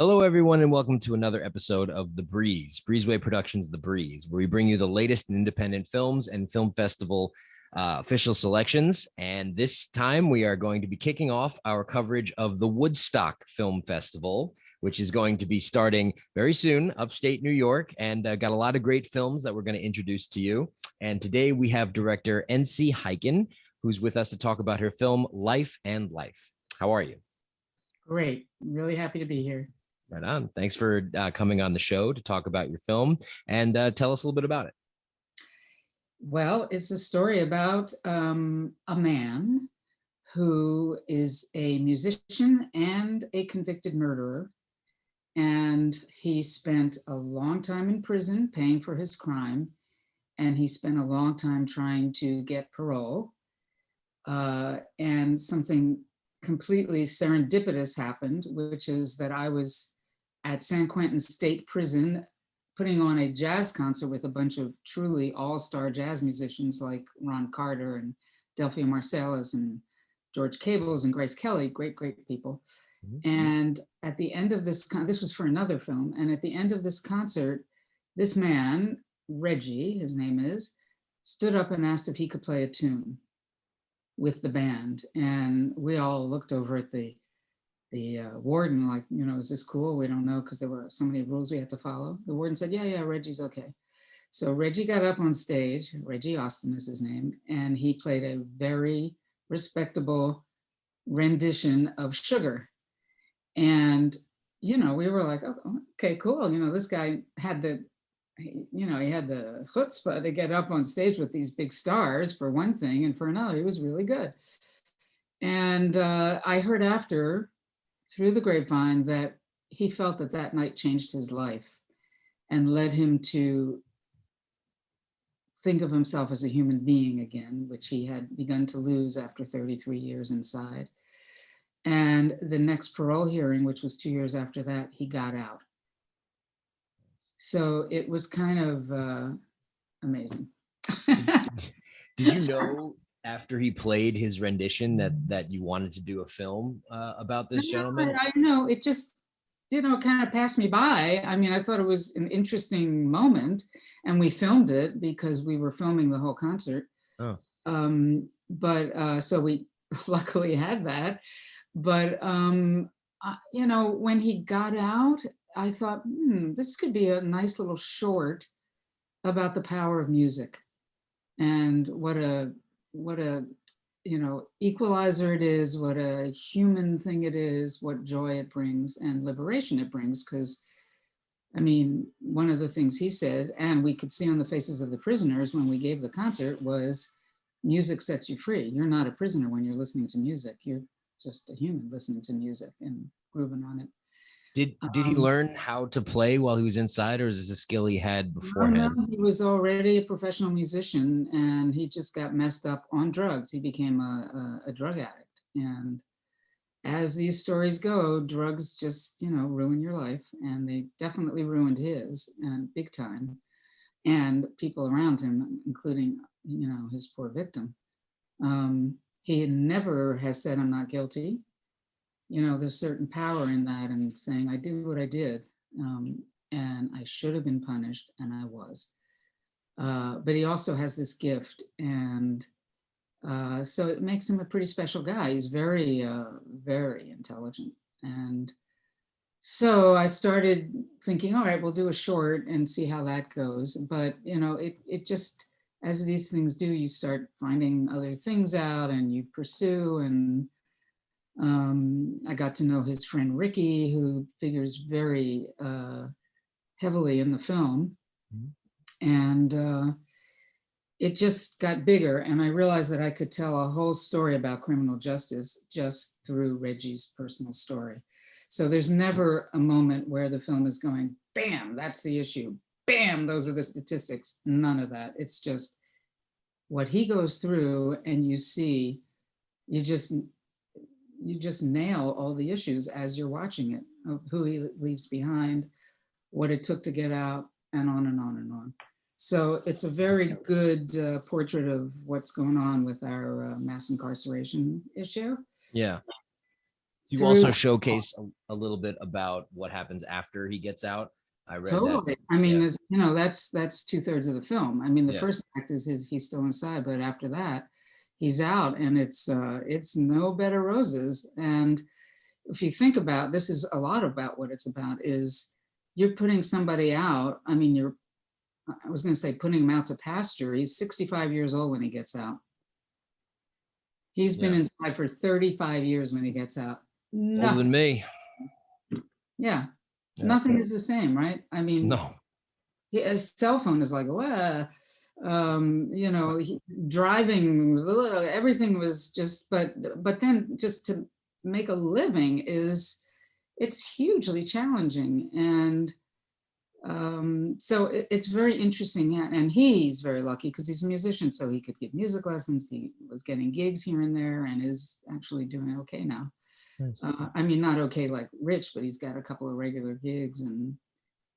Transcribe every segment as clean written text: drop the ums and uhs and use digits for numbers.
Hello, everyone, and welcome to another episode of The Breeze, Breezeway Productions The Breeze, where we bring you the latest in independent films and film festival official selections. And this time we are going to be kicking off our coverage of the Woodstock Film Festival, which is going to be starting very soon, upstate New York, and got a lot of great films that we're going to introduce to you. And today we have director NC Heikin, who's with us to talk about her film Life and Life. How are you? Great. I'm really happy to be here. Right on. Thanks for coming on the show to talk about your film and tell us a little bit about it. Well, it's a story about a man who is a musician and a convicted murderer. And he spent a long time in prison paying for his crime. And he spent a long time trying to get parole. And something completely serendipitous happened, which is that I was at San Quentin State Prison putting on a jazz concert with a bunch of truly all-star jazz musicians like Ron Carter and Delphia Marsalis and George Cables and Grace Kelly, great people. Mm-hmm. And at the end of this was for another film, and at the end of this concert, this man, Reggie, his name is, stood up and asked if he could play a tune with the band. And we all looked over at the warden like, is this cool? We don't know, because there were so many rules we had to follow. The warden said, yeah, Reggie's okay. So Reggie got up on stage, Reggie Austin is his name, and he played a very respectable rendition of Sugar. And, we were like, oh, okay, cool. This guy had he had the chutzpah to get up on stage with these big stars for one thing, and for another, he was really good. And I heard after, through the grapevine, that he felt that night changed his life and led him to think of himself as a human being again, which he had begun to lose after 33 years inside. And the next parole hearing, which was 2 years after that, he got out. So it was kind of amazing. Did you know after he played his rendition that you wanted to do a film about this gentleman? I know, it just, kind of passed me by. I mean, I thought it was an interesting moment, and we filmed it because we were filming the whole concert. Oh. So we luckily had that. But, when he got out, I thought, this could be a nice little short about the power of music and what a equalizer it is, what a human thing it is, what joy it brings and liberation it brings. Because one of the things he said, and we could see on the faces of the prisoners when we gave the concert, was music sets you free. You're not a prisoner when you're listening to music. You're just a human listening to music and grooving on it. Did he learn how to play while he was inside, or is this a skill he had beforehand? No, he was already a professional musician, and he just got messed up on drugs. He became a drug addict. And as these stories go, drugs just, ruin your life. And they definitely ruined his, and big time. And people around him, including, his poor victim. He never has said, I'm not guilty. There's certain power in that, and saying, I did what I did, and I should have been punished, and I was. But he also has this gift, and so it makes him a pretty special guy. He's very, very intelligent. And so I started thinking, all right, we'll do a short and see how that goes. But, it just, as these things do, you start finding other things out and you pursue. And I got to know his friend Ricky, who figures very heavily in the film. Mm-hmm. And it just got bigger, and I realized that I could tell a whole story about criminal justice just through Reggie's personal story. So there's never a moment where the film is going, bam, that's the issue, bam, those are the statistics. None of that. It's just what he goes through, and you see, you just nail all the issues as you're watching it, of who he leaves behind, what it took to get out, and on and on and on. So it's a very good portrait of what's going on with our mass incarceration issue. Yeah. You through. also showcase a little bit about what happens after he gets out. I read that. Totally. I mean, Yeah. that's 2/3 of the film. I mean, the Yeah. first act is he's still inside, but after that, he's out, and it's no bed of roses. And if you think about, this is a lot about what it's about, is you're putting somebody out. I mean, I was going to say putting him out to pasture. He's 65 years old when he gets out. He's been Yeah. inside for 35 years when he gets out. Older than Nothing. me. Yeah. Yeah. Nothing is the same, right? I mean, No. his cell phone is like, well, driving, everything was just, but then just to make a living it's hugely challenging. And so it's very interesting. And he's very lucky because he's a musician, so he could give music lessons. He was getting gigs here and there and is actually doing okay now. Nice. I mean, not okay like Rich, but he's got a couple of regular gigs and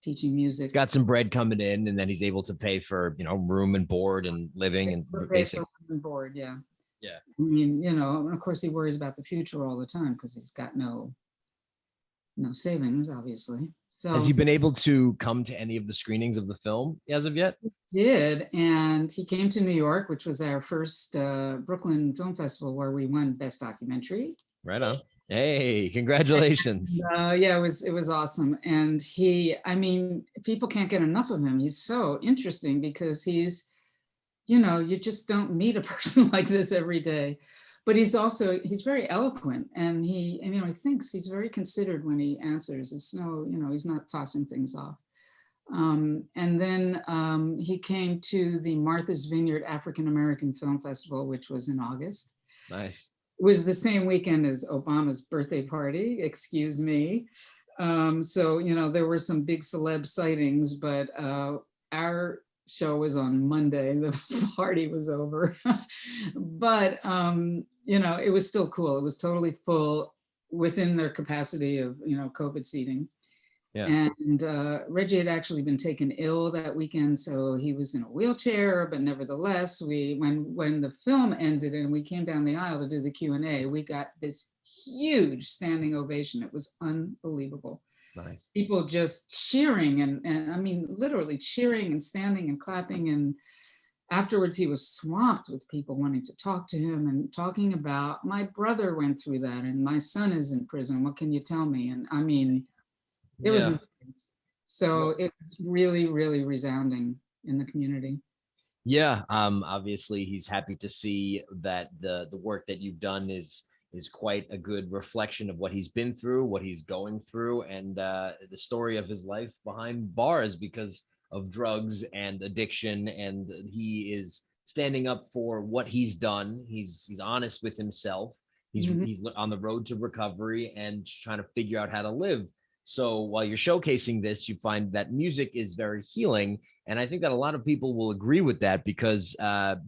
teaching music. He's got some bread coming in, and then he's able to pay for, room and board and living and basic. Room and board, yeah. Yeah. I mean, and of course he worries about the future all the time because he's got no savings, obviously. So has he been able to come to any of the screenings of the film as of yet? He did, and he came to New York, which was our first Brooklyn Film Festival, where we won Best Documentary. Right on. Hey, congratulations. Yeah, it was awesome. And I mean, people can't get enough of him. He's so interesting because he's, you just don't meet a person like this every day. But he's very eloquent, and he thinks. He's very considered when he answers. It's he's not tossing things off. And then he came to the Martha's Vineyard African American Film Festival, which was in August. Nice. It was the same weekend as Obama's birthday party, excuse me. So, there were some big celeb sightings, but our show was on Monday. The party was over. But, it was still cool. It was totally full within their capacity of, COVID seating. Yeah. And Reggie had actually been taken ill that weekend, so he was in a wheelchair. But nevertheless, when the film ended and we came down the aisle to do the Q&A, we got this huge standing ovation. It was unbelievable. Nice. People just cheering and I mean literally cheering and standing and clapping. And afterwards, he was swamped with people wanting to talk to him and talking about, my brother went through that, and my son is in prison. What can you tell me? And I mean, it was intense. So it was really, really resounding in the community. Yeah. Obviously he's happy to see that the work that you've done is quite a good reflection of what he's been through, what he's going through, and the story of his life behind bars because of drugs and addiction. And he is standing up for what he's done. He's honest with himself. He's on the road to recovery and trying to figure out how to live. So while you're showcasing this, you find that music is very healing. And I think that a lot of people will agree with that because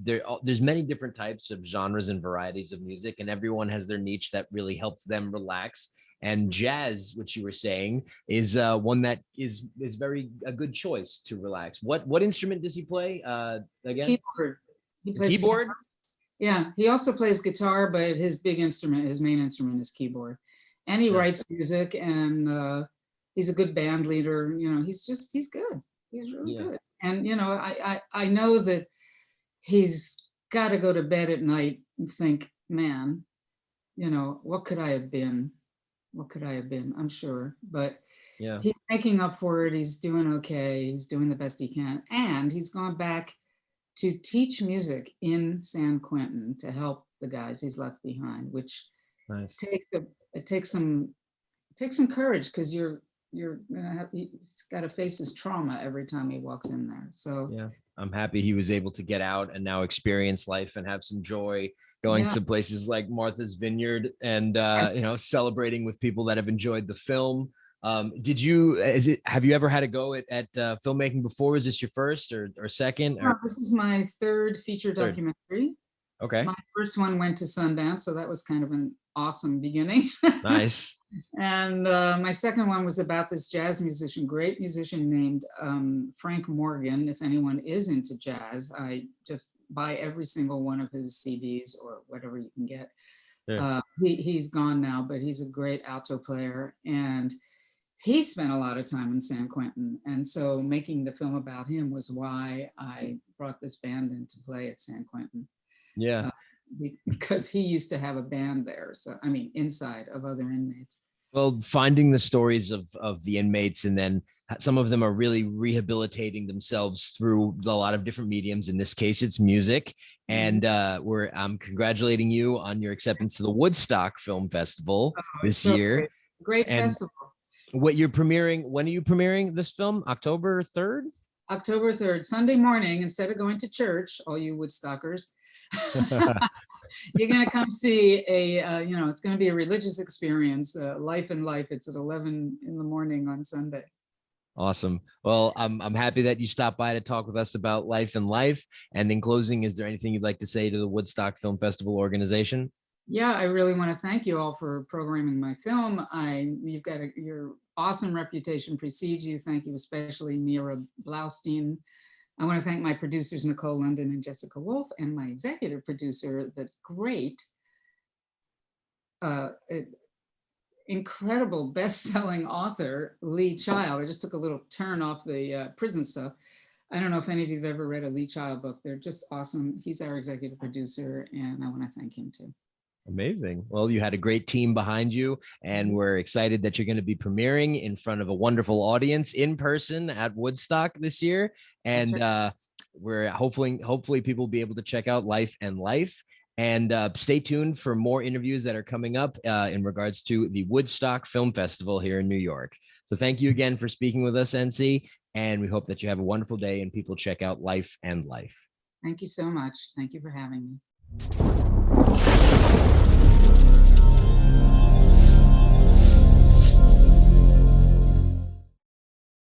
there's many different types of genres and varieties of music, and everyone has their niche that really helps them relax. And jazz, which you were saying, is one that is very a good choice to relax. What instrument does he play again? Keyboard. He plays keyboard? Guitar. Yeah, he also plays guitar, but his main instrument is keyboard. And he writes music, and he's a good band leader. He's good. He's really good. And, I know that he's got to go to bed at night and think, man, what could I have been? What could I have been? I'm sure. But he's making up for it. He's doing okay. He's doing the best he can. And he's gone back to teach music in San Quentin to help the guys he's left behind, which takes some courage, because he's got to face his trauma every time he walks in there. So I'm happy he was able to get out and now experience life and have some joy going to places like Martha's Vineyard and celebrating with people that have enjoyed the film. Have you ever had a go at filmmaking before? Is this your first or second? No, this is my third feature documentary. Okay. My first one went to Sundance, so that was kind of an awesome beginning. Nice. And my second one was about this jazz musician, great musician named Frank Morgan. If anyone is into jazz, I just buy every single one of his CDs or whatever you can get. Sure. He's gone now, but he's a great alto player, and he spent a lot of time in San Quentin. And so making the film about him was why I brought this band in to play at San Quentin. Yeah. Uh, because he used to have a band there. So, I mean, inside of other inmates. Well, finding the stories of the inmates, and then some of them are really rehabilitating themselves through a lot of different mediums. In this case, it's music. And I'm congratulating you on your acceptance to the Woodstock Film Festival this So year. great And festival. what you're premiering, when are you premiering this film? October 3rd? October 3rd, Sunday morning, instead of going to church, all you Woodstockers, you're going to come see it's going to be a religious experience, Life in Life. It's at 11 in the morning on Sunday. Awesome. Well, I'm happy that you stopped by to talk with us about Life in Life. And in closing, is there anything you'd like to say to the Woodstock Film Festival organization? Yeah, I really want to thank you all for programming my film. Your awesome reputation precedes you. Thank you, especially Mira Blaustein. I want to thank my producers, Nicole London and Jessica Wolf, and my executive producer, the great, incredible best-selling author, Lee Child. I just took a little turn off the prison stuff. I don't know if any of you have ever read a Lee Child book. They're just awesome. He's our executive producer, and I want to thank him too. Amazing. Well, you had a great team behind you, and we're excited that you're going to be premiering in front of a wonderful audience in person at Woodstock this year. And we're hopefully people will be able to check out Life and Life. And stay tuned for more interviews that are coming up in regards to the Woodstock Film Festival here in New York. So thank you again for speaking with us, NC. And we hope that you have a wonderful day and people check out Life and Life. Thank you so much. Thank you for having me.